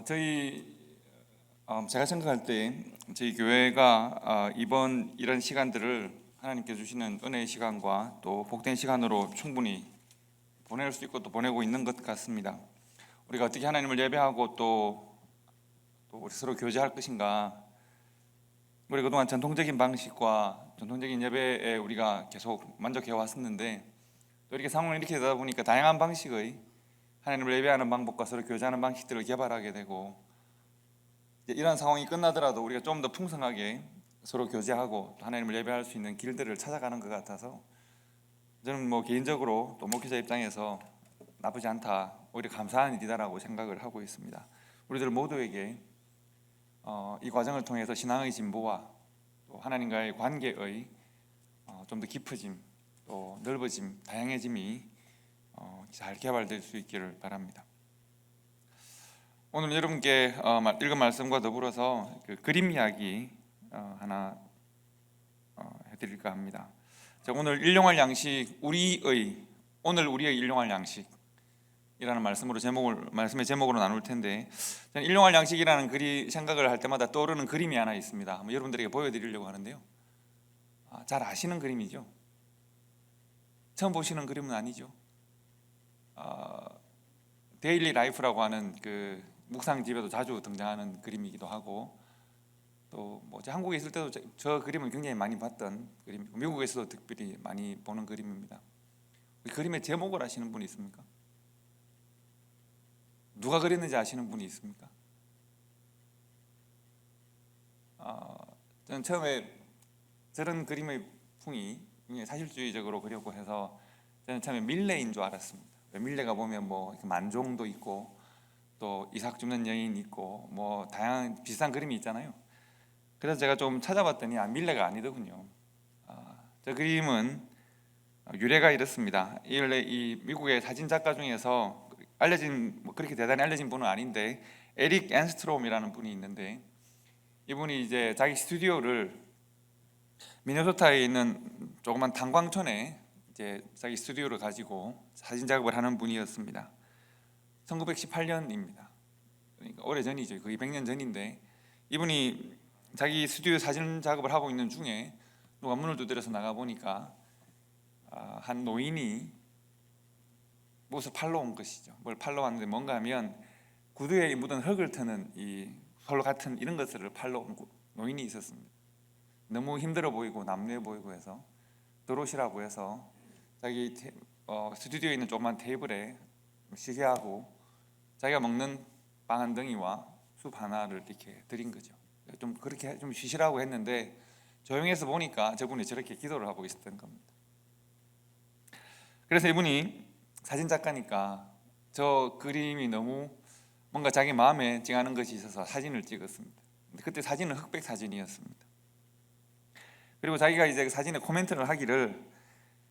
제가 생각할 때 저희 교회가 이번 이런 시간들을 하나님께 주시는 은혜의 시간과 또 복된 시간으로 충분히 보낼 수 있고 또 보내고 있는 것 같습니다. 우리가 어떻게 하나님을 예배하고 또 우리 서로 교제할 것인가. 우리 그동안 전통적인 방식과 전통적인 예배에 우리가 계속 만족해 왔었는데 또 이렇게 상황이 이렇게 되다 보니까 다양한 방식의 하나님을 예배하는 방법과 서로 교제하는 방식들을 개발하게 되고, 이런 상황이 끝나더라도 우리가 좀 더 풍성하게 서로 교제하고 또 하나님을 예배할 수 있는 길들을 찾아가는 것 같아서 저는 개인적으로 또 목회자 입장에서 나쁘지 않다, 오히려 감사한 일이다라고 생각을 하고 있습니다. 우리들 모두에게 이 과정을 통해서 신앙의 진보와 또 하나님과의 관계의 좀 더 깊어짐, 또 넓어짐, 다양해짐이 잘 개발될 수 있기를 바랍니다. 오늘 여러분께 읽은 말씀과 더불어서 그 그림 이야기 하나 해드릴까 합니다. 오늘 일용할 양식, 오늘 우리의 일용할 양식이라는 말씀의 제목으로 나눌 텐데, 저는 일용할 양식이라는 생각을 할 때마다 떠오르는 그림이 하나 있습니다. 한번 여러분들에게 보여드리려고 하는데요. 잘 아시는 그림이죠. 처음 보시는 그림은 아니죠. 데일리 라이프라고 하는 그 묵상집에도 자주 등장하는 그림이기도 하고, 또 한국에 있을 때도 저 그림을 굉장히 많이 봤던 그림이고, 미국에서도 특별히 많이 보는 그림입니다. 이 그림의 제목을 아시는 분이 있습니까? 누가 그렸는지 아시는 분이 있습니까? 저는 처음에 저런 그림의 풍이 굉장히 사실주의적으로 그렸고 해서 저는 처음에 밀레인 줄 알았습니다. 밀레가 보면 만종도 있고 또 이삭 줍는 여인 있고 다양한 비슷한 그림이 있잖아요. 그래서 제가 좀 찾아봤더니 밀레가 아니더군요. 저 그림은 유래가 이렇습니다. 이 미국의 사진 작가 중에서 그렇게 대단히 알려진 분은 아닌데, 에릭 앤스트롬이라는 분이 있는데, 이분이 이제 자기 스튜디오를 미네소타에 있는 조그만 탄광촌에 이제 자기 스튜디오를 가지고 사진 작업을 하는 분이었습니다. 1918년입니다. 그러니까 오래전이죠. 거의 100년 전인데, 이분이 자기 스튜디오 사진 작업을 하고 있는 중에 누가 문을 두드려서 나가 보니까 한 노인이 무엇을 팔러 온 것이죠. 뭘 팔러 왔는데 뭔가 하면 구두에 묻은 흙을 트는 이 솔 같은 이런 것들을 팔러 온 노인이 있었습니다. 너무 힘들어 보이고 남루해 보이고 해서 들어오시라고 해서 자기 스튜디오에 있는 조그만 테이블에 쉬게 하고 자기가 먹는 빵 한 덩이와 숲 하나를 이렇게 드린 거죠. 좀 그렇게 좀 쉬시라고 했는데 조용해서 보니까 저분이 저렇게 기도를 하고 있었던 겁니다. 그래서 이분이 사진 작가니까 저 그림이 너무 뭔가 자기 마음에 찡하는 것이 있어서 사진을 찍었습니다. 근데 그때 사진은 흑백 사진이었습니다. 그리고 자기가 이제 그 사진에 코멘트를 하기를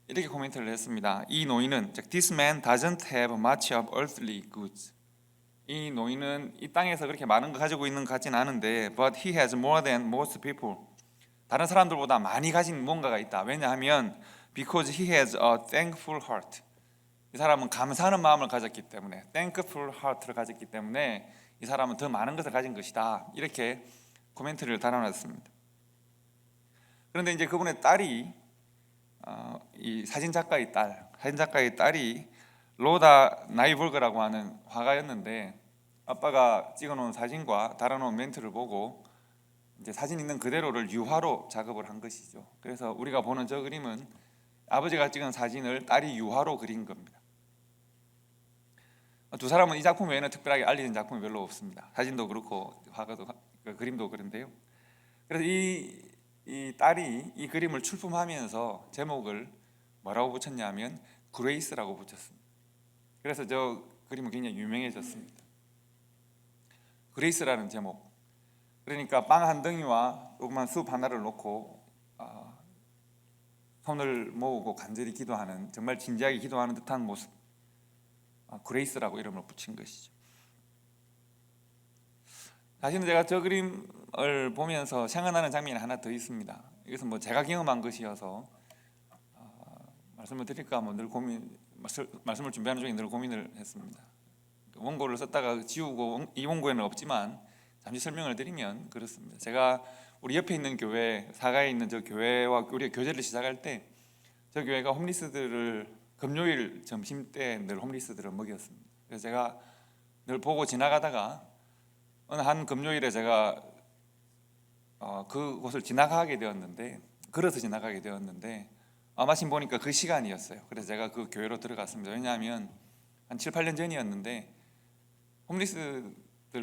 이렇게 코멘트를 했습니다. 이 노인은, This man doesn't have much of earthly goods. 이 노인은 이 땅에서 그렇게 많은 거 가지고 있는 것 같진 않은데, but he has more than most people. 다른 사람들보다 많이 가진 뭔가가 있다. 왜냐하면 because he has a thankful heart. 이 사람은 감사하는 마음을 가졌기 때문에, thankful heart를 가졌기 때문에 이 사람은 더 많은 것을 가진 것이다. 이렇게 코멘트를 달아놨습니다. 그런데 이제 그분의 딸이 이 사진 작가의 딸이 로다 나이볼거라고 하는 화가였는데, 아빠가 찍어놓은 사진과 달아놓은 멘트를 보고 이제 사진 있는 그대로를 유화로 작업을 한 것이죠. 그래서 우리가 보는 저 그림은 아버지가 찍은 사진을 딸이 유화로 그린 겁니다. 두 사람은 이 작품 외에는 특별하게 알려진 작품이 별로 없습니다. 사진도 그렇고 화가도 그림도 그런데요. 그래서 이 딸이 이 그림을 출품하면서 제목을 뭐라고 붙였냐면 그레이스라고 붙였습니다. 그래서 저 그림은 굉장히 유명해졌습니다. 그레이스라는 제목. 그러니까 빵 한 덩이와 조그만 숲 하나를 놓고 손을 모으고 간절히 기도하는, 정말 진지하게 기도하는 듯한 모습, 그레이스라고 이름을 붙인 것이죠. 사실은 제가 저 그림을 보면서 생각나는 장면이 하나 더 있습니다. 이것은 제가 경험한 것이어서 말씀을 드릴까 늘 말씀을 준비하는 중에 늘 고민을 했습니다. 원고를 썼다가 지우고 이 원고에는 없지만 잠시 설명을 드리면 그렇습니다. 제가 우리 옆에 있는 교회, 사가에 있는 저 교회와 우리가 교제를 시작할 때 저 교회가 홈리스들을 금요일 점심 때 늘 홈리스들을 먹였습니다. 그래서 제가 늘 보고 지나가다가 어느 한 금요일에 제가 그곳을 지나가게 되었는데, 걸어서 지나가게 되었는데 마침 보니까 그 시간이었어요. 그래서 제가 그 교회로 들어갔습니다. 왜냐하면 한 7, 8년 전이었는데 홈리스들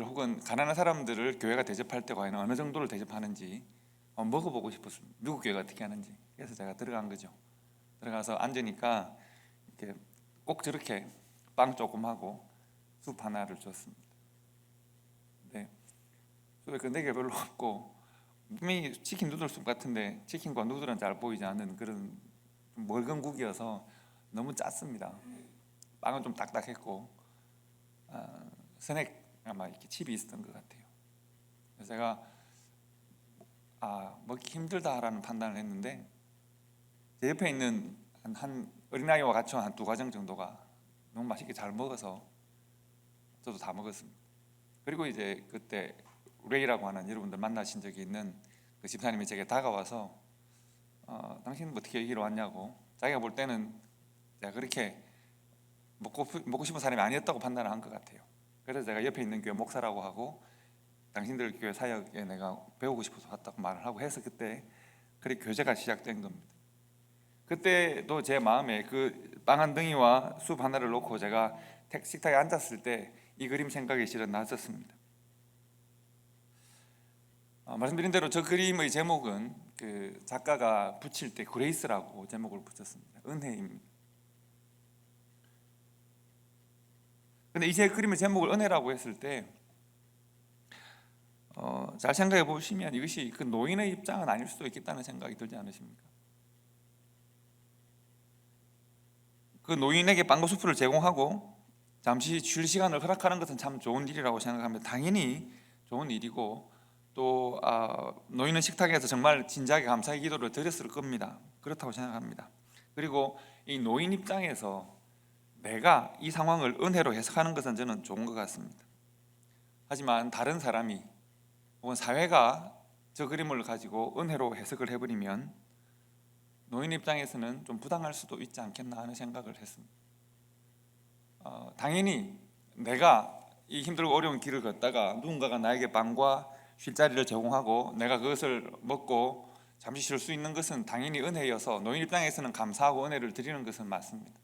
혹은 가난한 사람들을 교회가 대접할 때 과연 어느 정도를 대접하는지 먹어보고 싶었습니다. 미국 교회가 어떻게 하는지. 그래서 제가 들어간 거죠. 들어가서 앉으니까 이렇게 꼭 저렇게 빵 조금 하고 숲 하나를 줬습니다. 네, 그 4개 별로 없고 분명히 치킨 누들 숲 같은데 치킨과 누들은 잘 보이지 않는 그런 좀 멀건 국이어서 너무 짰습니다. 빵은 좀 딱딱했고 스낵 아마 이렇게 칩이 있었던 것 같아요. 그래서 제가 먹기 힘들다라는 판단을 했는데 제 옆에 있는 한 어린아이와 같이 한 2가정 정도가 너무 맛있게 잘 먹어서 저도 다 먹었습니다. 그리고 이제 그때 레이라고 하는 여러분들 만나신 적이 있는 그 집사님이 제게 다가와서 당신은 어떻게 여기로 왔냐고, 자기가 볼 때는 제가 그렇게 먹고 싶은 사람이 아니었다고 판단을 한 것 같아요. 그래서 제가 옆에 있는 교회 목사라고 하고 당신들 교회 사역에 내가 배우고 싶어서 왔다고 말을 하고 해서 그때 그렇게 교제가 시작된 겁니다. 그때도 제 마음에 그 빵 한 덩이와 숲 하나를 놓고 제가 식탁에 앉았을 때 이 그림 생각이 실은 났었습니다. 말씀드린 대로 저 그림의 제목은 그 작가가 붙일 때 그레이스라고 제목을 붙였습니다. 은혜입니다. 근데 이 제 그림의 제목을 은혜라고 했을 때 잘 생각해 보시면 이것이 그 노인의 입장은 아닐 수도 있겠다는 생각이 들지 않으십니까? 그 노인에게 빵과 수프를 제공하고 잠시 쉴 시간을 허락하는 것은 참 좋은 일이라고 생각합니다. 당연히 좋은 일이고 또 노인은 식탁에서 정말 진지하게 감사의 기도를 드렸을 겁니다. 그렇다고 생각합니다. 그리고 이 노인 입장에서 내가 이 상황을 은혜로 해석하는 것은 저는 좋은 것 같습니다. 하지만 다른 사람이 혹은 사회가 저 그림을 가지고 은혜로 해석을 해버리면 노인 입장에서는 좀 부당할 수도 있지 않겠나 하는 생각을 했습니다. 당연히 내가 이 힘들고 어려운 길을 걷다가 누군가가 나에게 빵과 쉴 자리를 제공하고 내가 그것을 먹고 잠시 쉴 수 있는 것은 당연히 은혜여서 노인 입장에서는 감사하고 은혜를 드리는 것은 맞습니다.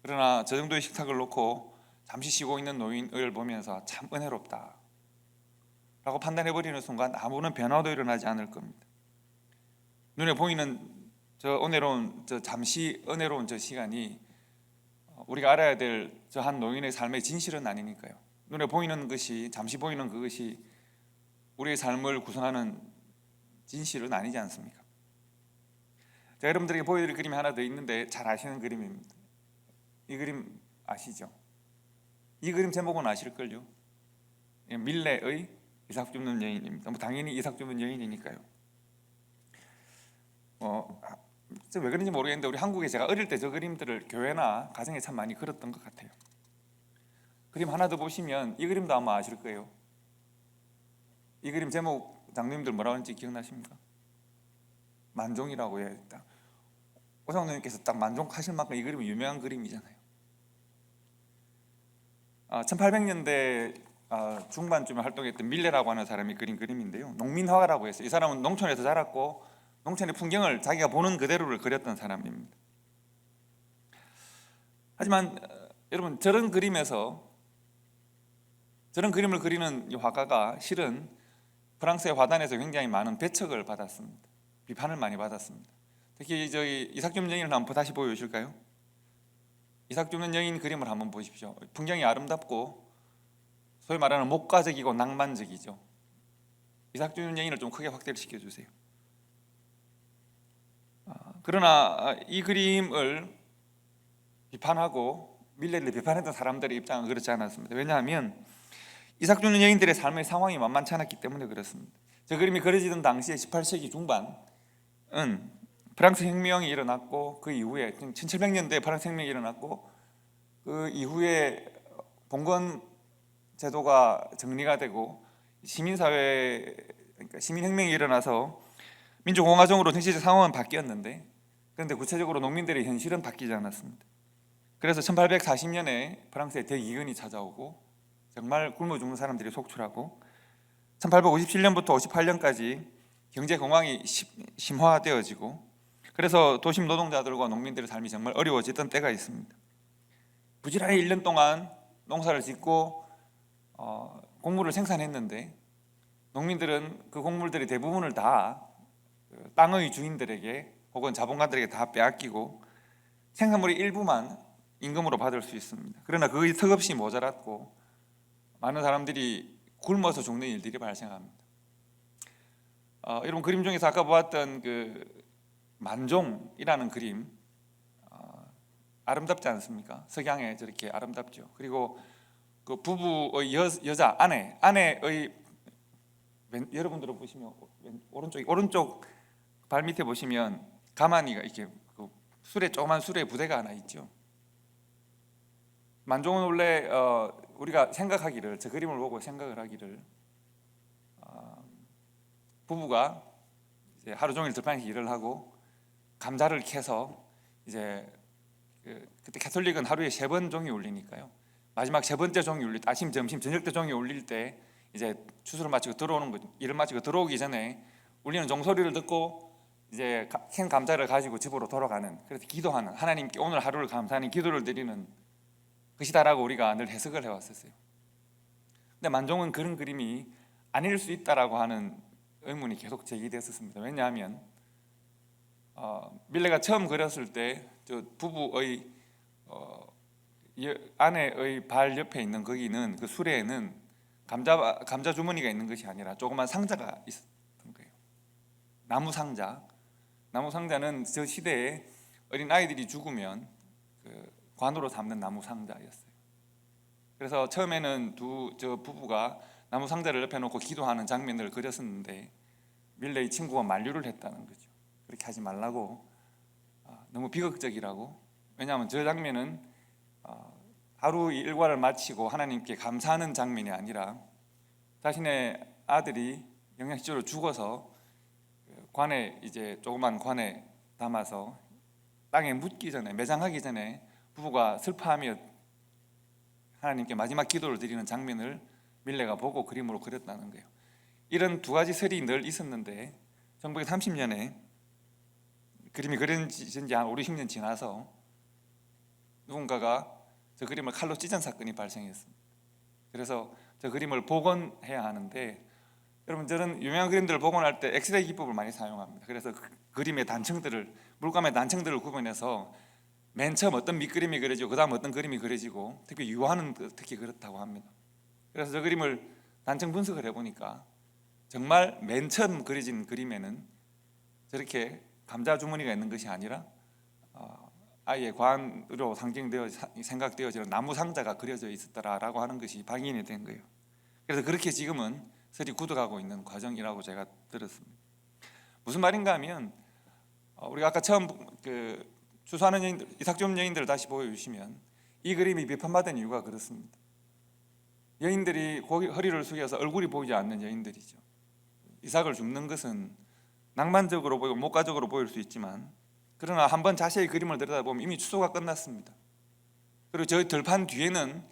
그러나 저 정도의 식탁을 놓고 잠시 쉬고 있는 노인을 보면서 참 은혜롭다 라고 판단해버리는 순간 아무런 변화도 일어나지 않을 겁니다. 눈에 보이는 잠시 은혜로운 저 시간이 우리가 알아야 될 저 한 노인의 삶의 진실은 아니니까요. 눈에 보이는 것이, 잠시 보이는 그것이 우리의 삶을 구성하는 진실은 아니지 않습니까? 제가 여러분들에게 보여드릴 그림이 하나 더 있는데 잘 아시는 그림입니다. 이 그림 아시죠? 이 그림 제목은 아실걸요? 밀레의 이삭 줍는 여인입니다. 당연히 이삭 줍는 여인이니까요. 왜 그런지 모르겠는데 우리 한국에 제가 어릴 때 저 그림들을 교회나 가정에 참 많이 그렸던 것 같아요. 그림 하나 더 보시면 이 그림도 아마 아실 거예요. 이 그림 제목 장로님들 뭐라고 하는지 기억나십니까? 만종이라고 해요. 오상노님께서 딱 만종하실 만큼 이 그림은 유명한 그림이잖아요. 1800년대 중반쯤에 활동했던 밀레라고 하는 사람이 그린 그림인데요. 농민화가라고 해서 이 사람은 농촌에서 자랐고 농촌의 풍경을 자기가 보는 그대로를 그렸던 사람입니다. 하지만 여러분 저런 그림을 그리는 이 화가가 실은 프랑스의 화단에서 굉장히 많은 배척을 받았습니다. 비판을 많이 받았습니다. 특히 저희 이삭 줍는 여인을 한번 다시 보여주실까요? 이삭 줍는 여인 그림을 한번 보십시오. 풍경이 아름답고 소위 말하는 목가적이고 낭만적이죠. 이삭 줍는 여인을 좀 크게 확대를 시켜주세요. 그러나 이 그림을 비판하고 밀레를 비판했던 사람들의 입장은 그렇지 않았습니다. 왜냐하면 이삭 줍는 여인들의 삶의 상황이 만만치 않았기 때문에 그렇습니다. 저 그림이 그려지던 당시에 18세기 중반은 프랑스 혁명이 일어났고 그 이후에 1700년대에 프랑스 혁명이 일어났고 그 이후에 봉건 제도가 정리가 되고 시민사회, 그러니까 시민혁명이 일어나서 민주공화정으로 정치적 상황은 바뀌었는데, 그런데 구체적으로 농민들의 현실은 바뀌지 않았습니다. 그래서 1840년에 프랑스의 대기근이 찾아오고 정말 굶어 죽는 사람들이 속출하고 1857년부터 58년까지 경제 공황이 심화되어지고, 그래서 도심 노동자들과 농민들의 삶이 정말 어려워지던 때가 있습니다. 부지런히 1년 동안 농사를 짓고 곡물을 생산했는데 농민들은 그 곡물들의 대부분을 다 땅의 주인들에게 혹은 자본가들에게 다 빼앗기고 생산물의 일부만 임금으로 받을 수 있습니다. 그러나 그것이 턱없이 모자랐고 많은 사람들이 굶어서 죽는 일들이 발생합니다. 여러분, 그림 중에서 아까 보았던 그 만종이라는 그림, 아름답지 않습니까? 석양에 저렇게 아름답죠. 그리고 그 부부의 여자 아내의 여러분들은 보시면 오른쪽 발 밑에 보시면 가마니가 이렇게 그 조그만 수레 부대가 하나 있죠. 만종은 원래 우리가 생각하기를, 저 그림을 보고 생각을 하기를, 부부가 이제 하루 종일 들판에서 일을 하고 감자를 캐서 이제 그때 가톨릭은 하루에 3번 종이 울리니까요. 마지막 3번째 종이 울릴 때, 아침, 점심, 저녁 때 종이 울릴 때 이제 추수를 마치고 들어오는 거죠. 일을 마치고 들어오기 전에 울리는 종소리를 듣고 이제 캔 감자를 가지고 집으로 돌아가는, 그래서 기도하는, 하나님께 오늘 하루를 감사하는 기도를 드리는 것이다라고 우리가 늘 해석을 해왔었어요. 근데 만종은 그런 그림이 아닐 수 있다라고 하는 의문이 계속 제기됐었습니다. 왜냐하면 밀레가 처음 그렸을 때 저 부부의 아내의 발 옆에 있는 거기는 그 수레에는 감자 주머니가 있는 것이 아니라 조그만 상자가 있었던 거예요. 나무 상자는 저 시대에 어린 아이들이 죽으면 그 관으로 담는 나무 상자였어요. 그래서 처음에는 저 부부가 나무 상자를 옆에 놓고 기도하는 장면을 그렸었는데 밀레의 친구가 만류를 했다는 거죠. 그렇게 하지 말라고, 너무 비극적이라고. 왜냐하면 저 장면은 하루 일과를 마치고 하나님께 감사하는 장면이 아니라 자신의 아들이 영양실조로 죽어서 관에, 이제 조그만 관에 담아서 땅에 묻기 전에, 매장하기 전에 부부가 슬퍼하며 하나님께 마지막 기도를 드리는 장면을 밀레가 보고 그림으로 그렸다는 거예요. 이런 두 가지 설이 늘 있었는데 1930년에 그림이 그려진 지 한 5, 60년 지나서 누군가가 저 그림을 칼로 찢은 사건이 발생했습니다. 그래서 저 그림을 복원해야 하는데, 여러분, 저는 유명한 그림들을 복원할 때 엑스레이 기법을 많이 사용합니다. 그래서 그 그림의 단층들을, 물감의 단층들을 구분해서 맨 처음 어떤 밑그림이 그려지고 그 다음 어떤 그림이 그려지고, 특히 유화는 특히 그렇다고 합니다. 그래서 저 그림을 단층 분석을 해보니까 정말 맨 처음 그려진 그림에는 저렇게 감자 주머니가 있는 것이 아니라 아예 관으로 생각되어지는 나무 상자가 그려져 있었다라고 하는 것이 확인이 된 거예요. 그래서 그렇게 지금은 설이 굳어가고 있는 과정이라고 제가 들었습니다. 무슨 말인가 하면 우리가 아까 처음 추수하는 여인들, 이삭 줍는 여인들을 다시 보여주시면 이 그림이 비판받은 이유가 그렇습니다. 여인들이 허리를 숙여서 얼굴이 보이지 않는 여인들이죠. 이삭을 줍는 것은 낭만적으로 보이고 목가적으로 보일 수 있지만, 그러나 한번 자세히 그림을 들여다보면 이미 추수가 끝났습니다. 그리고 저 들판 뒤에는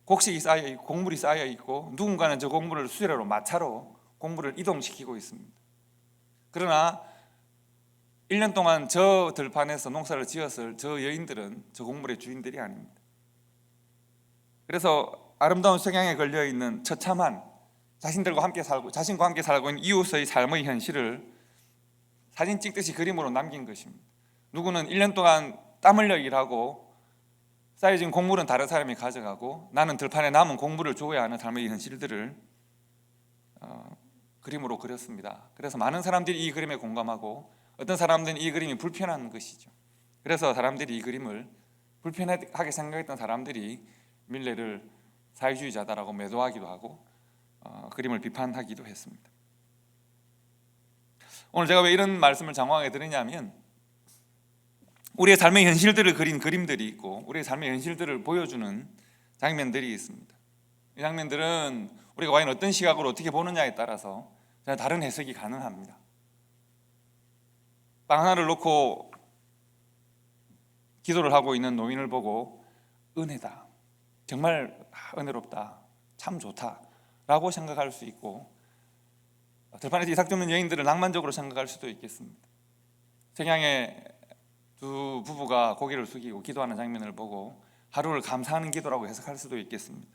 곡식이 쌓여 있고 곡물이 쌓여 있고 누군가는 저 곡물을 수레로, 마차로 곡물을 이동시키고 있습니다. 그러나 1년 동안 저 들판에서 농사를 지었을 저 여인들은 저 곡물의 주인들이 아닙니다. 그래서 아름다운 석양에 걸려있는 처참한 자신과 함께 살고 있는 이웃의 삶의 현실을 사진 찍듯이 그림으로 남긴 것입니다. 누구는 1년 동안 땀 흘려 일하고 쌓여진 곡물은 다른 사람이 가져가고 나는 들판에 남은 곡물을 줘야 하는 삶의 현실들을 그림으로 그렸습니다. 그래서 많은 사람들이 이 그림에 공감하고 어떤 사람들은 이 그림이 불편한 것이죠. 그래서 사람들이 이 그림을 불편하게 생각했던 사람들이 밀레를 사회주의자다라고 매도하기도 하고 그림을 비판하기도 했습니다. 오늘 제가 왜 이런 말씀을 장황하게 드리냐면 우리의 삶의 현실들을 그린 그림들이 있고 우리의 삶의 현실들을 보여주는 장면들이 있습니다. 이 장면들은 우리가 과연 어떤 시각으로 어떻게 보느냐에 따라서 다른 해석이 가능합니다. 빵 하나를 놓고 기도를 하고 있는 노인을 보고 은혜다, 정말 은혜롭다, 참 좋다 라고 생각할 수 있고, 들판에서 이삭 줍는 여인들을 낭만적으로 생각할 수도 있겠습니다. 석양에 두 부부가 고개를 숙이고 기도하는 장면을 보고 하루를 감사하는 기도라고 해석할 수도 있겠습니다.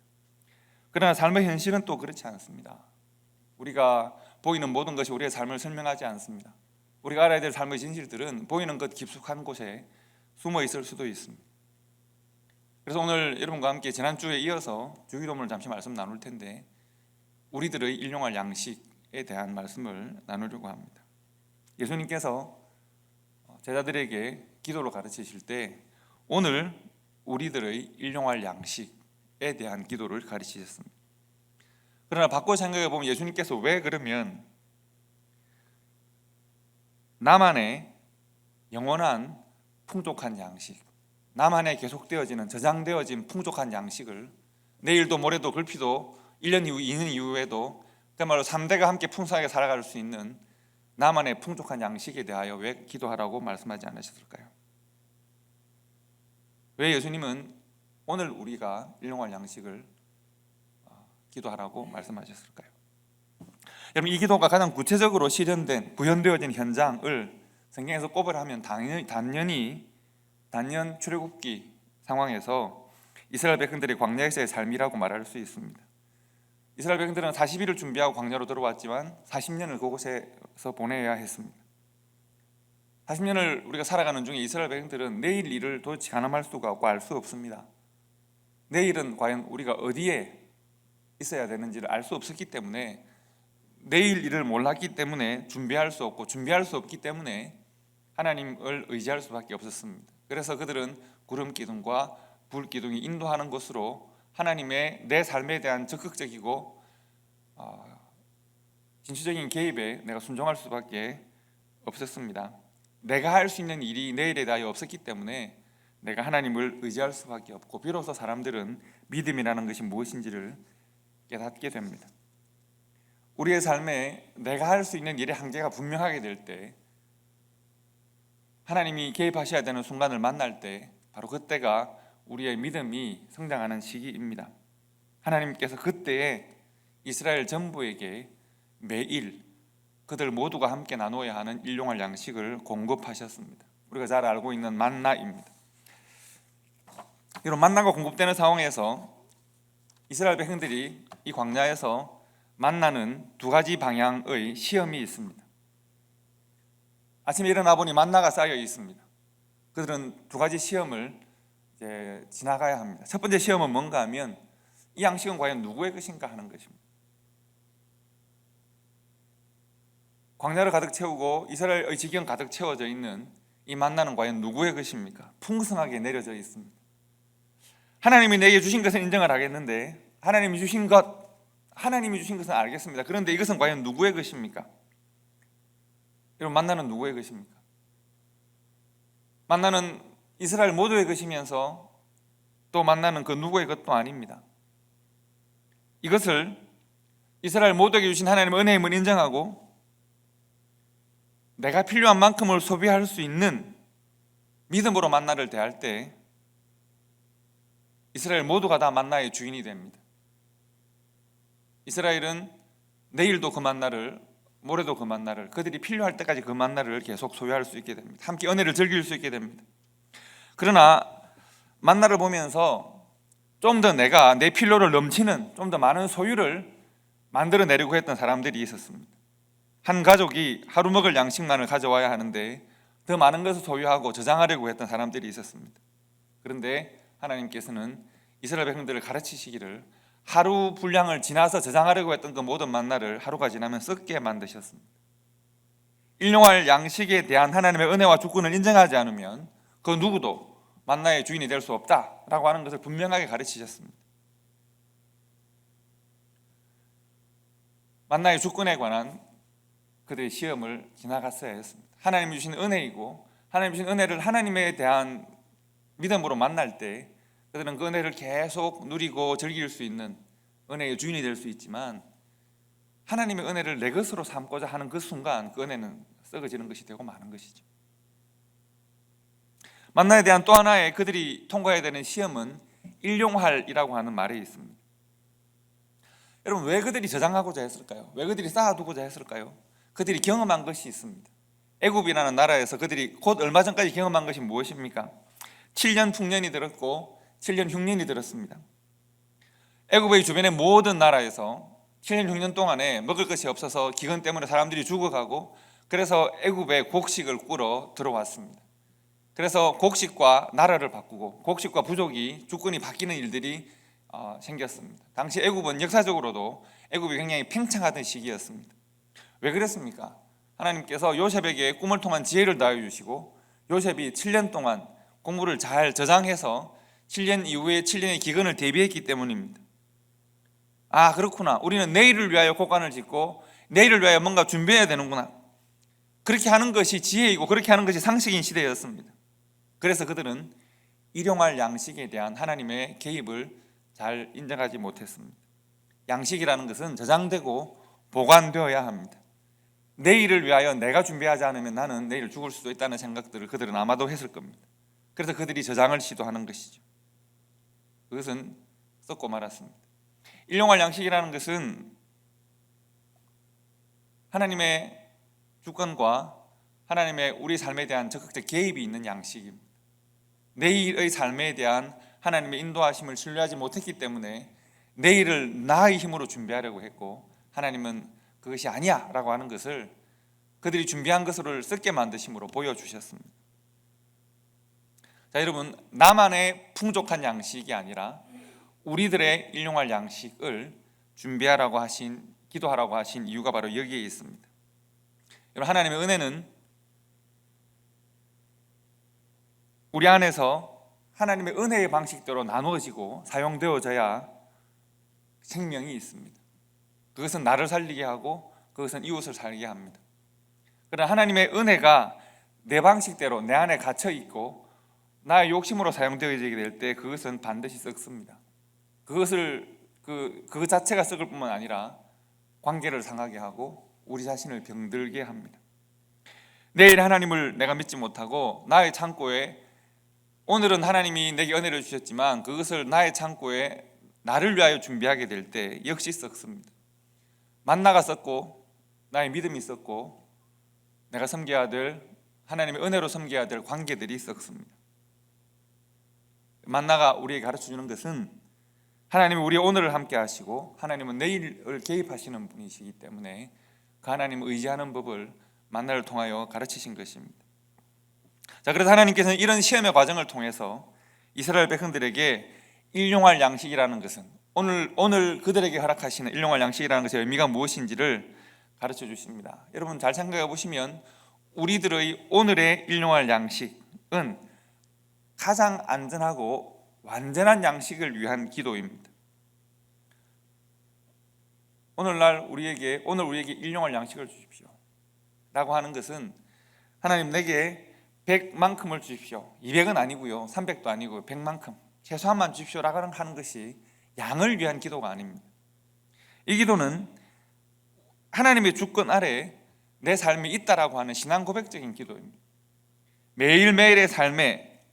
그러나 삶의 현실은 또 그렇지 않습니다. 우리가 보이는 모든 것이 우리의 삶을 설명하지 않습니다. 우리가 알아야 될 삶의 진실들은 보이는 것 깊숙한 곳에 숨어 있을 수도 있습니다. 그래서 오늘 여러분과 함께 지난주에 이어서 주기도문을 잠시 말씀 나눌 텐데, 우리들의 일용할 양식에 대한 말씀을 나누려고 합니다. 예수님께서 제자들에게 기도를 가르치실 때 오늘 우리들의 일용할 양식에 대한 기도를 가르치셨습니다. 그러나 바꿔 생각해 보면 예수님께서 왜 그러면 나만의 영원한 풍족한 양식, 나만의 계속되어지는 저장되어진 풍족한 양식을 내일도 모레도 글피도 1년 이후 2년 이후에도 그야말로 3대가 함께 풍성하게 살아갈 수 있는 나만의 풍족한 양식에 대하여 왜 기도하라고 말씀하지 않으셨을까요? 왜 예수님은 오늘 우리가 일용할 양식을 기도하라고 말씀하셨을까요? 여러분, 이 기도가 가장 구체적으로 실현된 구현되어진 현장을 성경에서 꼽으라면 단연 출애굽기 상황에서 이스라엘 백성들의 광야에서의 삶이라고 말할 수 있습니다. 이스라엘 백성들은 40일을 준비하고 광야로 들어왔지만 40년을 그곳에서 보내야 했습니다. 40년을 우리가 살아가는 중에 이스라엘 백성들은 내일 일을 도대체 가늠할 수가 없고 알 수 없습니다. 내일은 과연 우리가 어디에 있어야 되는지를 알 수 없었기 때문에, 내일 일을 몰랐기 때문에 준비할 수 없고, 준비할 수 없기 때문에 하나님을 의지할 수밖에 없었습니다. 그래서 그들은 구름 기둥과 불 기둥이 인도하는 것으로 하나님의 내 삶에 대한 적극적이고 진취적인 개입에 내가 순종할 수밖에 없었습니다. 내가 할 수 있는 일이 내일에 대하여 없었기 때문에 내가 하나님을 의지할 수밖에 없고, 비로소 사람들은 믿음이라는 것이 무엇인지를 깨닫게 됩니다. 우리의 삶에 내가 할 수 있는 일의 한계가 분명하게 될 때, 하나님이 개입하셔야 되는 순간을 만날 때, 바로 그때가 우리의 믿음이 성장하는 시기입니다. 하나님께서 그때에 이스라엘 전부에게 매일 그들 모두가 함께 나누어야 하는 일용할 양식을 공급하셨습니다. 우리가 잘 알고 있는 만나입니다. 이런 만나가 공급되는 상황에서 이스라엘 백성들이 이 광야에서 만나는 두 가지 방향의 시험이 있습니다. 아침에 일어나 보니 만나가 쌓여 있습니다. 그들은 두 가지 시험을 지나가야 합니다. 첫 번째 시험은 뭔가 하면, 이 양식은 과연 누구의 것인가 하는 것입니다. 광야를 가득 채우고 이스라엘의 지경 가득 채워져 있는 이 만나는 과연 누구의 것입니까? 풍성하게 내려져 있습니다. 하나님이 내게 주신 것은 인정을 하겠는데, 하나님이 주신 것은 알겠습니다. 그런데 이것은 과연 누구의 것입니까? 여러분, 만나는 누구의 것입니까? 만나는 이스라엘 모두의 것이면서 또 만나는 그 누구의 것도 아닙니다. 이것을 이스라엘 모두에게 주신 하나님의 은혜임을 인정하고 내가 필요한 만큼을 소비할 수 있는 믿음으로 만나를 대할 때 이스라엘 모두가 다 만나의 주인이 됩니다. 이스라엘은 내일도 그 만나를, 모레도 그 만나를, 그들이 필요할 때까지 그 만나를 계속 소유할 수 있게 됩니다. 함께 은혜를 즐길 수 있게 됩니다. 그러나 만나를 보면서 좀 더 내가 내 필요를 넘치는 좀 더 많은 소유를 만들어내려고 했던 사람들이 있었습니다. 한 가족이 하루 먹을 양식만을 가져와야 하는데 더 많은 것을 소유하고 저장하려고 했던 사람들이 있었습니다. 그런데 하나님께서는 이스라엘 백성들을 가르치시기를 하루 분량을 지나서 저장하려고 했던 그 모든 만나를 하루가 지나면 썩게 만드셨습니다. 일용할 양식에 대한 하나님의 은혜와 주권을 인정하지 않으면 그 누구도 만나의 주인이 될 수 없다라고 하는 것을 분명하게 가르치셨습니다. 만나의 주권에 관한 그들의 시험을 지나갔어야 했습니다. 하나님이 주신 은혜이고, 하나님이 주신 은혜를 하나님에 대한 믿음으로 만날 때 그들은 그 은혜를 계속 누리고 즐길 수 있는 은혜의 주인이 될 수 있지만, 하나님의 은혜를 내 것으로 삼고자 하는 그 순간 그 은혜는 썩어지는 것이 되고 마는 것이죠. 만나에 대한 또 하나의 그들이 통과해야 되는 시험은 일용할이라고 하는 말이 있습니다. 여러분, 왜 그들이 저장하고자 했을까요? 왜 그들이 쌓아두고자 했을까요? 그들이 경험한 것이 있습니다. 애굽이라는 나라에서 그들이 곧 얼마 전까지 경험한 것이 무엇입니까? 7년 풍년이 들었고 7년 흉년이 들었습니다. 애굽의 주변의 모든 나라에서 7년 흉년 동안에 먹을 것이 없어서 기근 때문에 사람들이 죽어가고, 그래서 애굽에 곡식을 꾸러 들어왔습니다. 그래서 곡식과 나라를 바꾸고 곡식과 부족이 주권이 바뀌는 일들이 생겼습니다. 당시 애굽은 역사적으로도 애굽이 굉장히 팽창하던 시기였습니다. 왜 그랬습니까? 하나님께서 요셉에게 꿈을 통한 지혜를 다해 주시고, 요셉이 7년 동안 공부를 잘 저장해서 7년 이후에 7년의 기근을 대비했기 때문입니다. 아, 그렇구나, 우리는 내일을 위하여 곡간을 짓고 내일을 위하여 뭔가 준비해야 되는구나, 그렇게 하는 것이 지혜이고 그렇게 하는 것이 상식인 시대였습니다. 그래서 그들은 일용할 양식에 대한 하나님의 개입을 잘 인정하지 못했습니다. 양식이라는 것은 저장되고 보관되어야 합니다. 내일을 위하여 내가 준비하지 않으면 나는 내일 죽을 수도 있다는 생각들을 그들은 아마도 했을 겁니다. 그래서 그들이 저장을 시도하는 것이죠. 그것은 썩고 말았습니다. 일용할 양식이라는 것은 하나님의 주권과 하나님의 우리 삶에 대한 적극적 개입이 있는 양식입니다. 내일의 삶에 대한 하나님의 인도하심을 신뢰하지 못했기 때문에 내일을 나의 힘으로 준비하려고 했고, 하나님은 그것이 아니야 라고 하는 것을 그들이 준비한 것을 썩게 만드심으로 보여주셨습니다. 자, 여러분, 나만의 풍족한 양식이 아니라 우리들의 일용할 양식을 준비하라고 하신, 기도하라고 하신 이유가 바로 여기에 있습니다. 여러분, 하나님의 은혜는 우리 안에서 하나님의 은혜의 방식대로 나누어지고 사용되어져야 생명이 있습니다. 그것은 나를 살리게 하고 그것은 이웃을 살게 합니다. 그러나 하나님의 은혜가 내 방식대로 내 안에 갇혀 있고 나의 욕심으로 사용되어지게 될 때 그것은 반드시 썩습니다. 그 자체가 썩을 뿐만 아니라 관계를 상하게 하고 우리 자신을 병들게 합니다. 내일 하나님을 내가 믿지 못하고 나의 창고에, 오늘은 하나님이 내게 은혜를 주셨지만 그것을 나의 창고에 나를 위하여 준비하게 될 때 역시 썩습니다. 만나가 썩고 나의 믿음이 썩고 내가 섬겨야 될, 하나님의 은혜로 섬겨야 될 관계들이 썩습니다. 만나가 우리에게 가르쳐주는 것은 하나님은 우리의 오늘을 함께 하시고 하나님은 내일을 개입하시는 분이시기 때문에 그 하나님을 의지하는 법을 만나를 통하여 가르치신 것입니다. 자, 그래서 하나님께서는 이런 시험의 과정을 통해서 이스라엘 백성들에게 일용할 양식이라는 것은 오늘 그들에게 허락하시는 일용할 양식이라는 것의 의미가 무엇인지를 가르쳐 주십니다. 여러분, 잘 생각해 보시면 우리들의 오늘의 일용할 양식은 가장 안전하고 완전한 양식을 위한 기도입니다. 오늘 우리에게 일용할 양식을 주십시오 라고 하는 것은, 하나님 내게 100만큼을 주십시오, 200은 아니고요, 300도 아니고요, 100만큼 최소한만 주십시오 라고 하는 것이 양을 위한 기도가 아닙니다. 이 기도는 하나님의 주권 아래 내 삶이 있다라고 하는 신앙 고백적인 기도입니다. 매일매일의 삶에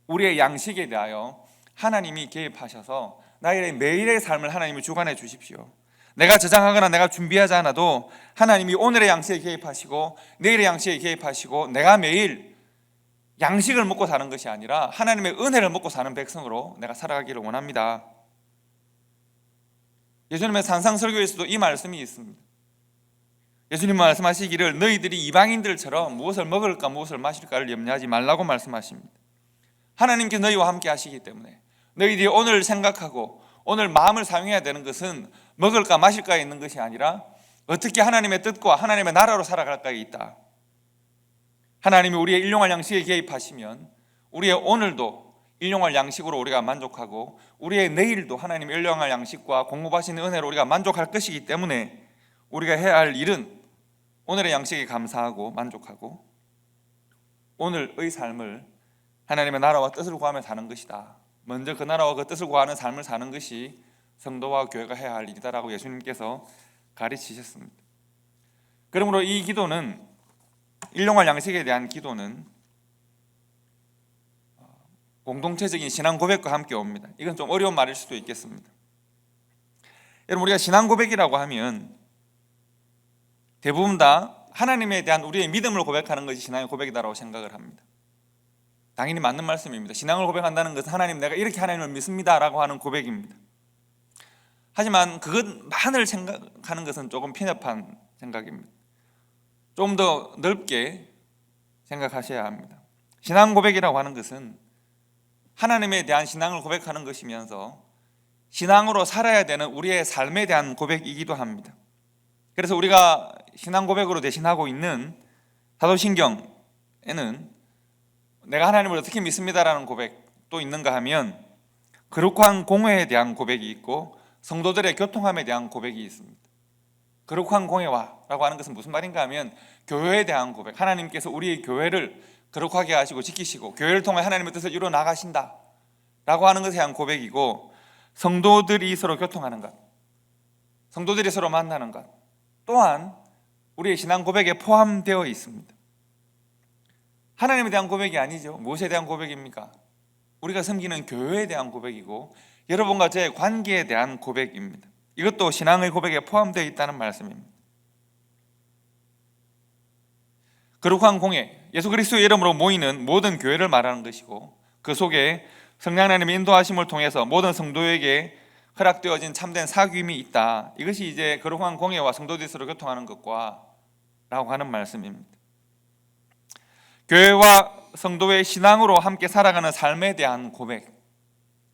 우리의 양식에 대하여 하나님이 개입하셔서 나의 매일의 삶을 하나님이 주관해 주십시오. 내가 저장하거나 내가 준비하지 않아도 하나님이 오늘의 양식에 개입하시고 내일의 양식에 개입하시고, 내가 매일 양식을 먹고 사는 것이 아니라 하나님의 은혜를 먹고 사는 백성으로 내가 살아가기를 원합니다. 예수님의 산상설교에서도 이 말씀이 있습니다. 예수님 말씀하시기를 너희들이 이방인들처럼 무엇을 먹을까 무엇을 마실까를 염려하지 말라고 말씀하십니다. 하나님께서 너희와 함께 하시기 때문에 너희들이 오늘 생각하고 오늘 마음을 사용해야 되는 것은 먹을까 마실까에 있는 것이 아니라 어떻게 하나님의 뜻과 하나님의 나라로 살아갈까에 있다. 하나님이 우리의 일용할 양식에 개입하시면 우리의 오늘도 일용할 양식으로 우리가 만족하고 우리의 내일도 하나님의 일용할 양식과 공급하시는 은혜로 우리가 만족할 것이기 때문에 우리가 해야 할 일은 오늘의 양식에 감사하고 만족하고 오늘의 삶을 하나님의 나라와 뜻을 구하며 사는 것이다 먼저 그 나라와 그 뜻을 구하는 삶을 사는 것이 성도와 교회가 해야 할 일이다라고 예수님께서 가르치셨습니다. 그러므로 이 기도는, 일용할 양식에 대한 기도는 공동체적인 신앙 고백과 함께 옵니다. 이건 좀 어려운 말일 수도 있겠습니다. 여러분, 우리가 신앙 고백이라고 하면 대부분 다 하나님에 대한 우리의 믿음을 고백하는 것이 신앙의 고백이다라고 생각을 합니다. 당연히 맞는 말씀입니다. 신앙을 고백한다는 것은 하나님, 내가 이렇게 하나님을 믿습니다라고 하는 고백입니다. 하지만 그것만을 생각하는 것은 조금 편협한 생각입니다. 좀 더 넓게 생각하셔야 합니다. 신앙 고백이라고 하는 것은 하나님에 대한 신앙을 고백하는 것이면서 신앙으로 살아야 되는 우리의 삶에 대한 고백이기도 합니다. 그래서 우리가 신앙 고백으로 대신하고 있는 사도신경에는 내가 하나님을 어떻게 믿습니다라는 고백도 있는가 하면 거룩한 공회에 대한 고백이 있고 성도들의 교통함에 대한 고백이 있습니다. 거룩한 공회와라고 하는 것은 무슨 말인가 하면 교회에 대한 고백, 하나님께서 우리 교회를 거룩하게 하시고 지키시고 교회를 통해 하나님의 뜻을 이루어 나가신다 라고 하는 것에 대한 고백이고, 성도들이 서로 교통하는 것, 성도들이 서로 만나는 것 또한 우리의 신앙 고백에 포함되어 있습니다. 하나님에 대한 고백이 아니죠. 무엇에 대한 고백입니까? 우리가 섬기는 교회에 대한 고백이고 여러분과 저의 관계에 대한 고백입니다. 이것도 신앙의 고백에 포함되어 있다는 말씀입니다. 거룩한 공회, 예수 그리스도의 이름으로 모이는 모든 교회를 말하는 것이고, 그 속에 성령 하나님의 인도하심을 통해서 모든 성도에게 허락되어진 참된 사귐이 있다. 이것이 이제 거룩한 공회와 성도들이 서로 교통하는 것과 라고 하는 말씀입니다. 교회와 성도의 신앙으로 함께 살아가는 삶에 대한 고백,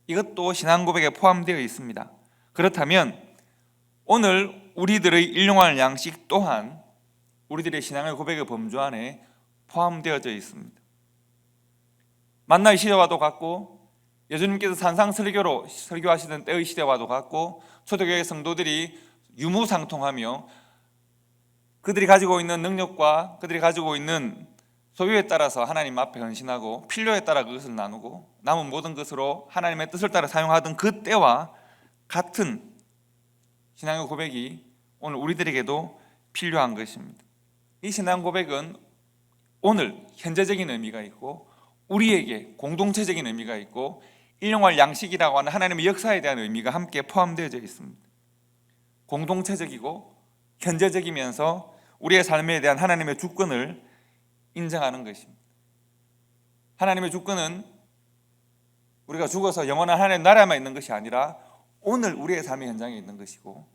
이것도 신앙 고백에 포함되어 있습니다. 그렇다면 오늘 우리들의 일용할 양식 또한 우리들의 신앙의 고백의 범주 안에 포함되어져 있습니다. 만나의 시대와도 같고 예수님께서 산상설교로 설교하시던 때의 시대와도 같고 초대교회 성도들이 유무상통하며 그들이 가지고 있는 능력과 그들이 가지고 있는 소유에 따라서 하나님 앞에 헌신하고 필요에 따라 그것을 나누고 남은 모든 것으로 하나님의 뜻을 따라 사용하던 그 때와 같은 신앙의 고백이 오늘 우리들에게도 필요한 것입니다. 이 신앙 고백은 오늘 현재적인 의미가 있고 우리에게 공동체적인 의미가 있고 일용할 양식이라고 하는 하나님의 역사에 대한 의미가 함께 포함되어 있습니다. 공동체적이고 현재적이면서 우리의 삶에 대한 하나님의 주권을 인정하는 것입니다. 하나님의 주권은 우리가 죽어서 영원한 하나님의 나라에만 있는 것이 아니라 오늘 우리의 삶의 현장에 있는 것이고,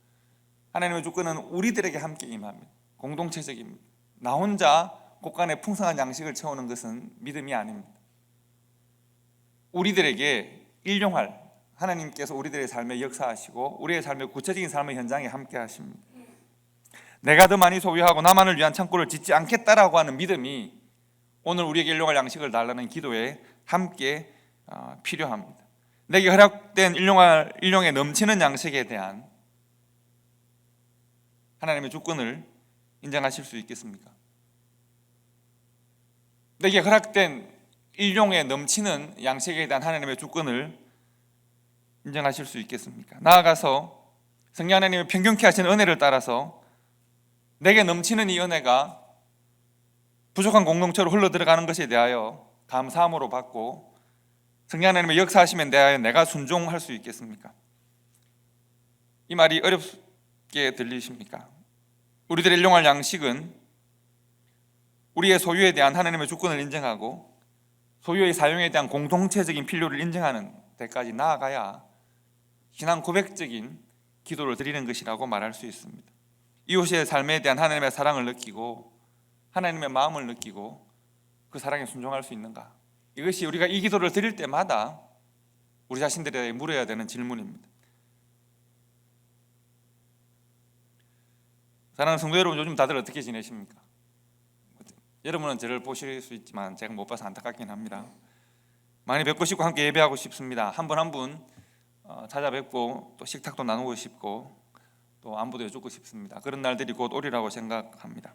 하나님의 주권은 우리들에게 함께 임합니다. 공동체적입니다. 나 혼자 곳간에 풍성한 양식을 채우는 것은 믿음이 아닙니다. 우리들에게 일용할, 하나님께서 우리들의 삶에 역사하시고 우리의 삶의 구체적인 삶의 현장에 함께 하십니다. 내가 더 많이 소유하고 나만을 위한 창고를 짓지 않겠다라고 하는 믿음이 오늘 우리에게 일용할 양식을 달라는 기도에 함께 필요합니다. 내게 허락된 일용에 넘치는 양식에 대한 하나님의 주권을 인정하실 수 있겠습니까? 내게 허락된 일용에 넘치는 양식에 대한 하나님의 주권을 인정하실 수 있겠습니까? 나아가서 성령 하나님의 평균케 하신 은혜를 따라서 내게 넘치는 이 은혜가 부족한 공동체로 흘러들어가는 것에 대하여 감사함으로 받고 성령 하나님의 역사하심에 대하여 내가 순종할 수 있겠습니까? 이 말이 어렵게 들리십니까? 우리들의 일용할 양식은 우리의 소유에 대한 하나님의 주권을 인정하고 소유의 사용에 대한 공동체적인 필요를 인정하는 데까지 나아가야 신앙 고백적인 기도를 드리는 것이라고 말할 수 있습니다. 이웃의 삶에 대한 하나님의 사랑을 느끼고 하나님의 마음을 느끼고 그 사랑에 순종할 수 있는가? 이것이 우리가 이 기도를 드릴 때마다 우리 자신들에게 물어야 되는 질문입니다. 사랑하는 성도 여러분, 요즘 다들 어떻게 지내십니까? 여러분은 저를 보실 수 있지만 제가 못 봐서 안타깝긴 합니다. 많이 뵙고 싶고 함께 예배하고 싶습니다. 한 분 한 분 찾아뵙고 또 식탁도 나누고 싶고 또 안부도 여쭙고 싶습니다. 그런 날들이 곧 오리라고 생각합니다.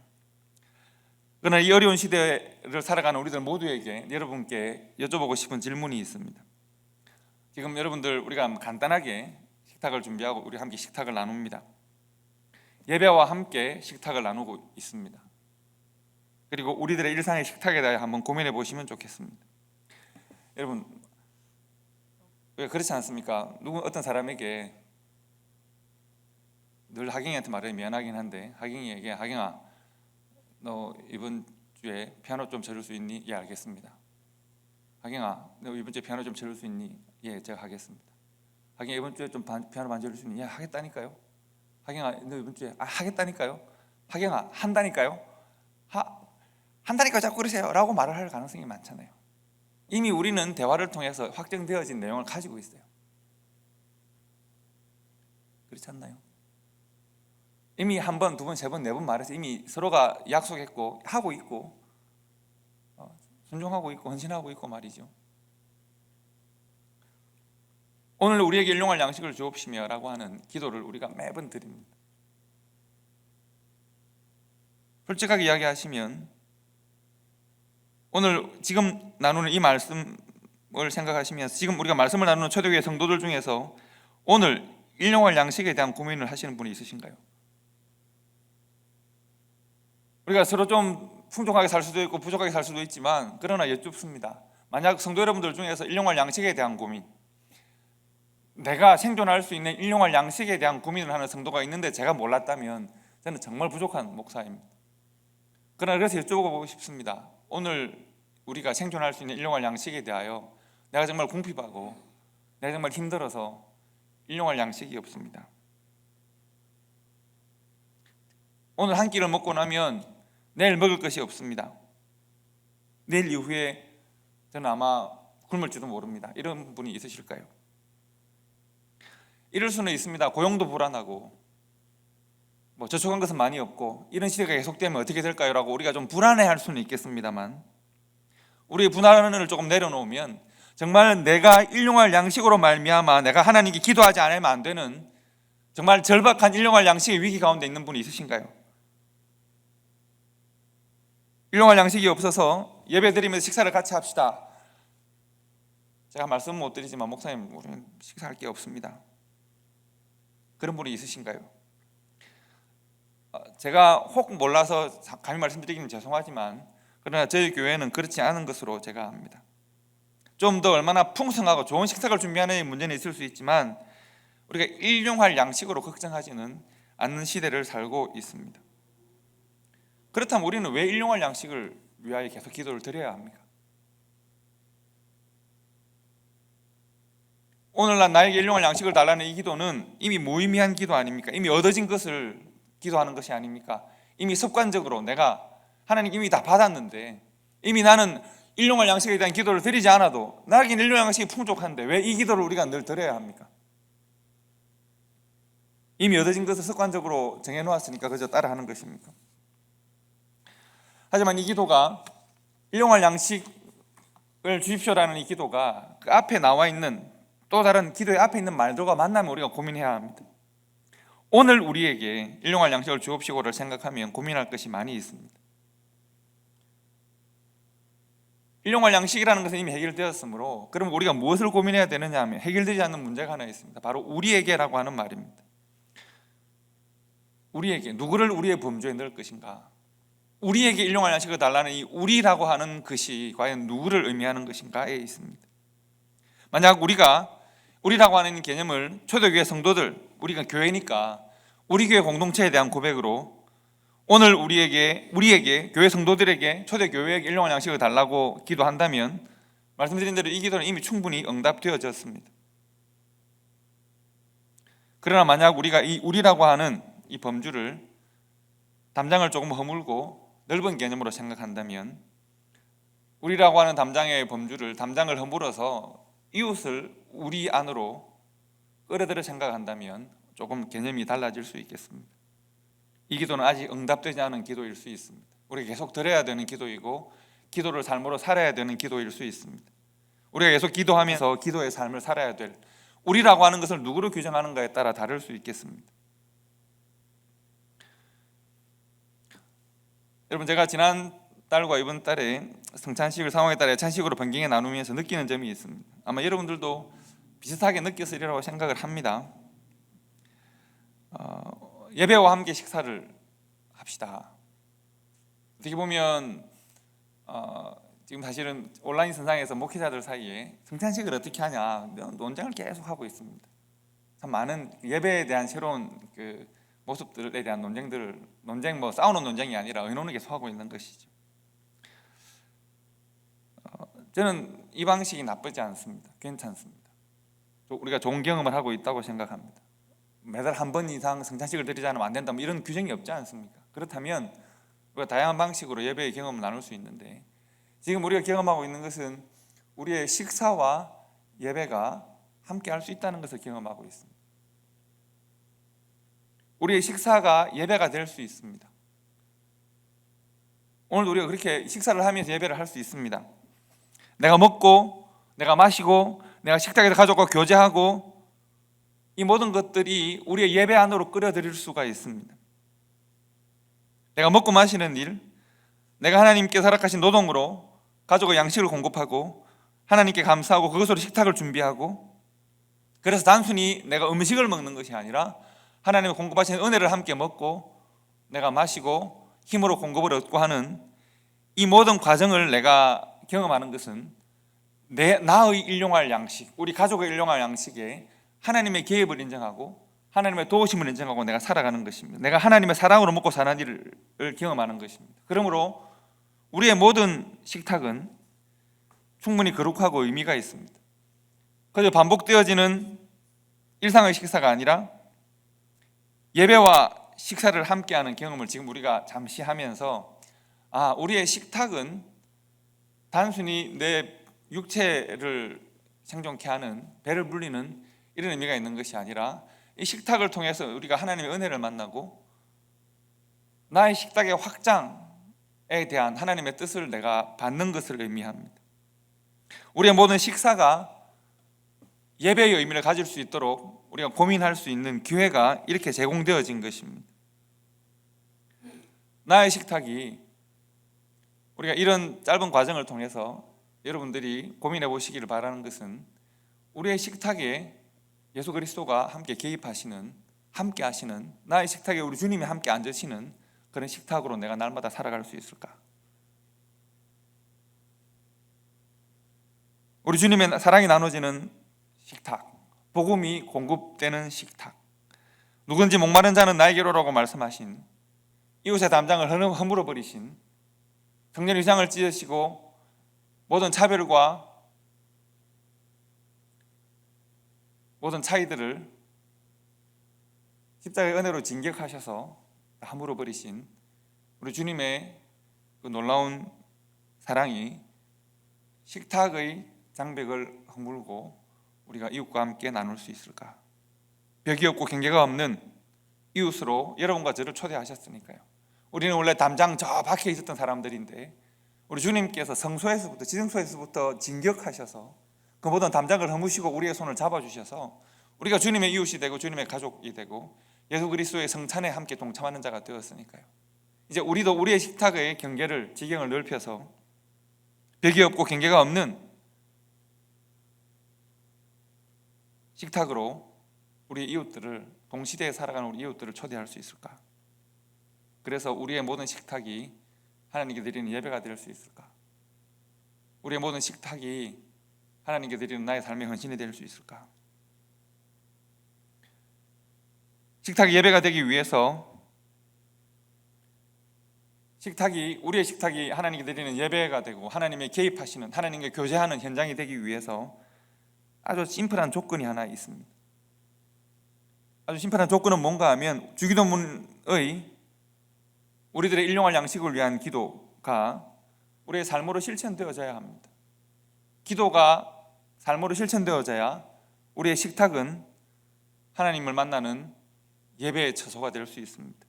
그러나 이 어려운 시대를 살아가는 우리들 모두에게 여러분께 여쭤보고 싶은 질문이 있습니다. 지금 여러분들 우리가 간단하게 식탁을 준비하고 우리 함께 식탁을 나눕니다. 예배와 함께 식탁을 나누고 있습니다. 그리고 우리들의 일상의 식탁에 대해 한번 고민해 보시면 좋겠습니다. 여러분, 왜 그렇지 않습니까? 어떤 사람에게 늘 하경이한테 말해 미안하긴 한데, 하경이에게 하경아, 너 이번 주에 피아노 좀 쳐줄 수 있니? 예, 알겠습니다. 하경아, 너 이번 주에 피아노 좀 쳐줄 수 있니? 예, 제가 하겠습니다. 하경아, 이번 주에 좀 피아노 반주해줄 수 있니? 예, 하겠다니까요. 하경아, 너 이번 주에 하겠다니까요. 하경아, 한다니까요. 한다니까 자꾸 그러세요 라고 말을 할 가능성이 많잖아요. 이미 우리는 대화를 통해서 확정되어진 내용을 가지고 있어요. 그렇지 않나요? 이미 한 번, 두 번, 세 번, 네 번 말해서 이미 서로가 약속했고 하고 있고 순종하고 있고 헌신하고 있고 말이죠. 오늘 우리에게 일용할 양식을 주옵시며 라고 하는 기도를 우리가 매번 드립니다. 솔직하게 이야기하시면 오늘 지금 나누는 이 말씀을 생각하시면서 지금 우리가 말씀을 나누는 초대교회 성도들 중에서 오늘 일용할 양식에 대한 고민을 하시는 분이 있으신가요? 우리가 서로 좀 풍족하게 살 수도 있고 부족하게 살 수도 있지만 그러나 여쭙습니다. 만약 성도 여러분들 중에서 일용할 양식에 대한 고민, 내가 생존할 수 있는 일용할 양식에 대한 고민을 하는 성도가 있는데 제가 몰랐다면 저는 정말 부족한 목사입니다. 그러나 그래서 여쭤보고 싶습니다. 오늘 우리가 생존할 수 있는 일용할 양식에 대하여 내가 정말 궁핍하고 내가 정말 힘들어서 일용할 양식이 없습니다. 오늘 한 끼를 먹고 나면 내일 먹을 것이 없습니다. 내일 이후에 저는 아마 굶을지도 모릅니다. 이런 분이 있으실까요? 이럴 수는 있습니다. 고용도 불안하고 저축한 것은 많이 없고 이런 시대가 계속되면 어떻게 될까요? 라고 우리가 좀 불안해할 수는 있겠습니다만 우리의 불안을 조금 내려놓으면 정말 내가 일용할 양식으로 말미암아 내가 하나님께 기도하지 않으면 안 되는 정말 절박한 일용할 양식의 위기 가운데 있는 분이 있으신가요? 일용할 양식이 없어서 예배드리면서 식사를 같이 합시다. 제가 말씀 못 드리지만 목사님 우리는 식사할 게 없습니다. 그런 분이 있으신가요? 제가 혹 몰라서 감히 말씀드리기는 죄송하지만 그러나 저희 교회는 그렇지 않은 것으로 제가 압니다. 좀 더 얼마나 풍성하고 좋은 식탁을 준비하는 문제는 있을 수 있지만 우리가 일용할 양식으로 걱정하지는 않는 시대를 살고 있습니다. 그렇다면 우리는 왜 일용할 양식을 위하여 계속 기도를 드려야 합니까? 오늘날 나에게 일용할 양식을 달라는 이 기도는 이미 무의미한 기도 아닙니까? 이미 얻어진 것을 기도하는 것이 아닙니까? 이미 습관적으로 내가 하나님 이미 다 받았는데 이미 나는 일용할 양식에 대한 기도를 드리지 않아도 나에게는 일용할 양식이 풍족한데 왜 이 기도를 우리가 늘 드려야 합니까? 이미 얻어진 것을 습관적으로 정해놓았으니까 그저 따라하는 것입니까? 하지만 이 기도가 일용할 양식을 주십시오라는 이 기도가 그 앞에 나와 있는 또 다른 기도의 앞에 있는 말들과 만나면 우리가 고민해야 합니다. 오늘 우리에게 일용할 양식을 주옵시고를 생각하면 고민할 것이 많이 있습니다. 일용할 양식이라는 것은 이미 해결되었으므로 그럼 우리가 무엇을 고민해야 되느냐 하면 해결되지 않는 문제가 하나 있습니다. 바로 우리에게라고 하는 말입니다. 우리에게 누구를 우리의 범주에 넣을 것인가? 우리에게 일용할 양식을 달라는 이 우리라고 하는 것이 과연 누구를 의미하는 것인가에 있습니다. 만약 우리라고 하는 개념을 초대교회 성도들, 우리가 교회니까 우리 교회 공동체에 대한 고백으로 오늘 우리에게 교회 성도들에게 초대교회에게 일용할 양식을 달라고 기도한다면 말씀드린 대로 이 기도는 이미 충분히 응답되어졌습니다. 그러나 만약 우리가 이 우리라고 하는 이 범주를 담장을 조금 허물고 넓은 개념으로 생각한다면 우리라고 하는 담장의 범주를 담장을 허물어서 이웃을 우리 안으로 끌어들여 생각한다면 조금 개념이 달라질 수 있겠습니다. 이 기도는 아직 응답되지 않은 기도일 수 있습니다. 우리가 계속 드려야 되는 기도이고 기도를 삶으로 살아야 되는 기도일 수 있습니다. 우리가 계속 기도하면서 기도의 삶을 살아야 될 우리라고 하는 것을 누구로 규정하는가에 따라 다를 수 있겠습니다. 여러분, 제가 지난 달과 이번 달에 성찬식을 상황에 따라 찬식으로 변경해 나누면서 느끼는 점이 있습니다. 아마 여러분들도 비슷하게 느꼈으리라고 생각을 합니다. 예배와 함께 식사를 합시다. 어떻게 보면 지금 사실은 온라인 선상에서 목회자들 사이에 성찬식을 어떻게 하냐 논쟁을 계속 하고 있습니다. 참 많은 예배에 대한 새로운 그 모습들에 대한 논쟁 뭐 싸우는 논쟁이 아니라 의논을 계속하고 있는 것이죠. 저는 이 방식이 나쁘지 않습니다. 괜찮습니다. 우리가 좋은 경험을 하고 있다고 생각합니다. 매달 한 번 이상 성찬식을 드리지 않으면 안 된다, 뭐 이런 규정이 없지 않습니까? 그렇다면 우리가 다양한 방식으로 예배의 경험을 나눌 수 있는데, 지금 우리가 경험하고 있는 것은 우리의 식사와 예배가 함께 할 수 있다는 것을 경험하고 있습니다. 우리의 식사가 예배가 될 수 있습니다. 오늘도 우리가 그렇게 식사를 하면서 예배를 할 수 있습니다. 내가 먹고 내가 마시고 내가 식탁에서 가족과 교제하고, 이 모든 것들이 우리의 예배 안으로 끌어들일 수가 있습니다. 내가 먹고 마시는 일, 내가 하나님께 허락하신 노동으로 가족의 양식을 공급하고 하나님께 감사하고 그것으로 식탁을 준비하고, 그래서 단순히 내가 음식을 먹는 것이 아니라 하나님의 공급하신 은혜를 함께 먹고 내가 마시고 힘으로 공급을 얻고 하는 이 모든 과정을 내가 경험하는 것은 나의 일용할 양식, 우리 가족의 일용할 양식에 하나님의 개입을 인정하고 하나님의 도우심을 인정하고 내가 살아가는 것입니다. 내가 하나님의 사랑으로 먹고 사는 일을 경험하는 것입니다. 그러므로 우리의 모든 식탁은 충분히 거룩하고 의미가 있습니다. 그저 반복되어지는 일상의 식사가 아니라 예배와 식사를 함께하는 경험을 지금 우리가 잠시 하면서, 우리의 식탁은 단순히 내 육체를 생존케 하는, 배를 불리는 이런 의미가 있는 것이 아니라 이 식탁을 통해서 우리가 하나님의 은혜를 만나고 나의 식탁의 확장에 대한 하나님의 뜻을 내가 받는 것을 의미합니다. 우리의 모든 식사가 예배의 의미를 가질 수 있도록 우리가 고민할 수 있는 기회가 이렇게 제공되어진 것입니다. 나의 식탁이, 우리가 이런 짧은 과정을 통해서 여러분들이 고민해 보시기를 바라는 것은, 우리의 식탁에 예수 그리스도가 함께 개입하시는, 함께 하시는, 나의 식탁에 우리 주님이 함께 앉으시는 그런 식탁으로 내가 날마다 살아갈 수 있을까? 우리 주님의 사랑이 나눠지는 식탁, 복음이 공급되는 식탁, 누군지 목마른 자는 나에게로 라고 말씀하신, 이웃의 담장을 허물어 버리신, 성전 위상을 찢으시고 모든 차별과 모든 차이들을 십자가의 은혜로 진격하셔서 허물어 버리신 우리 주님의 그 놀라운 사랑이 식탁의 장벽을 허물고 우리가 이웃과 함께 나눌 수 있을까? 벽이 없고 경계가 없는 이웃으로 여러분과 저를 초대하셨으니까요. 우리는 원래 담장 저 밖에 있었던 사람들인데 우리 주님께서 성소에서부터, 지성소에서부터 진격하셔서 그 모든 담장을 허무시고 우리의 손을 잡아주셔서 우리가 주님의 이웃이 되고 주님의 가족이 되고 예수 그리스도의 성찬에 함께 동참하는 자가 되었으니까요. 이제 우리도 우리의 식탁의 경계를, 지경을 넓혀서 벽이 없고 경계가 없는 식탁으로 우리 이웃들을, 동시대에 살아가는 우리 이웃들을 초대할 수 있을까? 그래서 우리의 모든 식탁이 하나님께 드리는 예배가 될 수 있을까? 우리의 모든 식탁이 하나님께 드리는 나의 삶의 헌신이 될 수 있을까? 식탁이 예배가 되기 위해서, 우리의 식탁이 하나님께 드리는 예배가 되고 하나님의 개입하시는, 하나님과 교제하는 현장이 되기 위해서 아주 심플한 조건이 하나 있습니다. 아주 심플한 조건은 뭔가 하면, 주기도문의 우리들의 일용할 양식을 위한 기도가 우리의 삶으로 실천되어져야 합니다. 기도가 삶으로 실천되어져야 우리의 식탁은 하나님을 만나는 예배의 처소가 될 수 있습니다.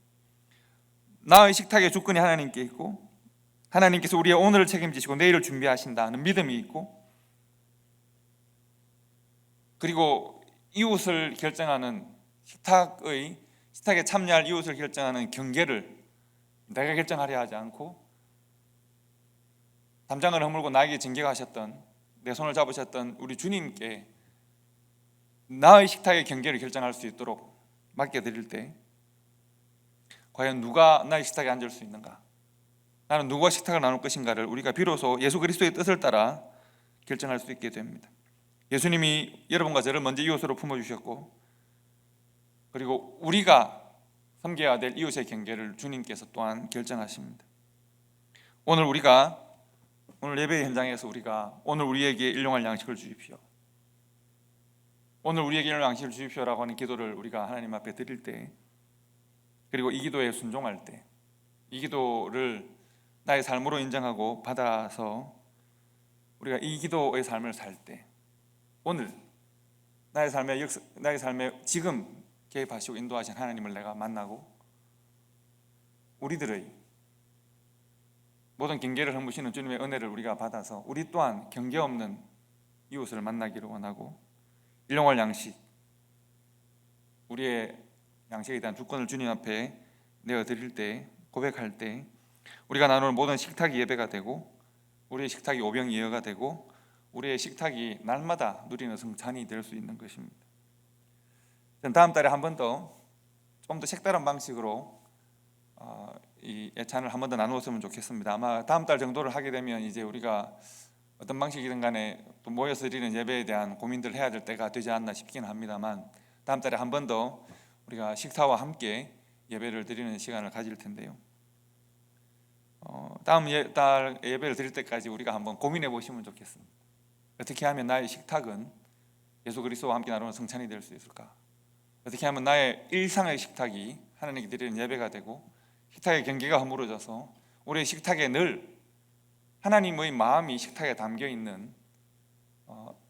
나의 식탁의 주권이 하나님께 있고 하나님께서 우리의 오늘을 책임지시고 내일을 준비하신다는 믿음이 있고, 그리고 이웃을 결정하는 식탁에 참여할 이웃을 결정하는 경계를 내가 결정하려 하지 않고 담장을 허물고 나에게 징계하셨던, 내 손을 잡으셨던 우리 주님께 나의 식탁의 경계를 결정할 수 있도록 맡겨드릴 때 과연 누가 나의 식탁에 앉을 수 있는가, 나는 누구와 식탁을 나눌 것인가를 우리가 비로소 예수 그리스도의 뜻을 따라 결정할 수 있게 됩니다. 예수님이 여러분과 저를 먼저 이웃으로 품어주셨고, 그리고 우리가 섬겨야 될 이웃의 경계를 주님께서 또한 결정하십니다. 오늘 예배 현장에서 우리가 오늘 우리에게 일용할 양식을 주십시오, 오늘 우리에게 일용할 양식을 주십시오라고 하는 기도를 우리가 하나님 앞에 드릴 때, 그리고 이 기도에 순종할 때, 이 기도를 나의 삶으로 인정하고 받아서 우리가 이 기도의 삶을 살 때, 오늘 나의 삶에 지금 개입하시고 인도하신 하나님을 내가 만나고 우리들의 모든 경계를 허무시는 주님의 은혜를 우리가 받아서 우리 또한 경계 없는 이웃을 만나기를 원하고, 일용할 양식, 우리의 양식에 대한 주권을 주님 앞에 내어드릴 때, 고백할 때 우리가 나누는 모든 식탁이 예배가 되고, 우리의 식탁이 오병이어가 되고, 우리의 식탁이 날마다 누리는 성찬이 될 수 있는 것입니다. 다음 달에 한 번 더 좀 더 색다른 방식으로 이 예찬을 한 번 더 나누었으면 좋겠습니다. 아마 다음 달 정도를 하게 되면 이제 우리가 어떤 방식이든 간에 또 모여서 드리는 예배에 대한 고민들을 해야 될 때가 되지 않나 싶기는 합니다만, 다음 달에 한 번 더 우리가 식사와 함께 예배를 드리는 시간을 가질 텐데요, 다음 달 예배를 드릴 때까지 우리가 한번 고민해 보시면 좋겠습니다. 어떻게 하면 나의 식탁은 예수 그리스도와 함께 나누는 성찬이 될 수 있을까? 어떻게 하면 나의 일상의 식탁이 하나님께 드리는 예배가 되고, 식탁의 경계가 허물어져서 우리의 식탁에 늘 하나님의 마음이 식탁에 담겨 있는,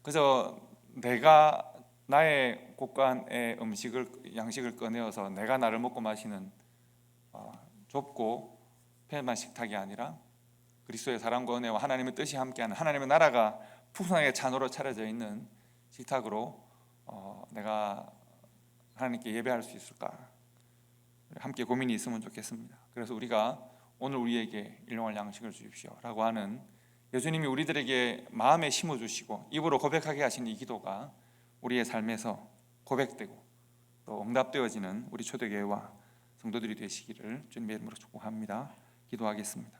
그저 내가 나의 곳간의 양식을 꺼내어서 내가 나를 먹고 마시는 좁고 편한 식탁이 아니라 그리스도의 사랑과 은혜와 하나님의 뜻이 함께하는 하나님의 나라가 풍성하게 잔으로 차려져 있는 식탁으로 내가 하나님께 예배할 수 있을까, 함께 고민이 있으면 좋겠습니다. 그래서 우리가 오늘 우리에게 일용할 양식을 주십시오 라고 하는 예수님이 우리들에게 마음에 심어주시고 입으로 고백하게 하신 이 기도가 우리의 삶에서 고백되고 또 응답되어지는 우리 초대교회와 성도들이 되시기를 주님의 이름으로 축복합니다. 기도하겠습니다.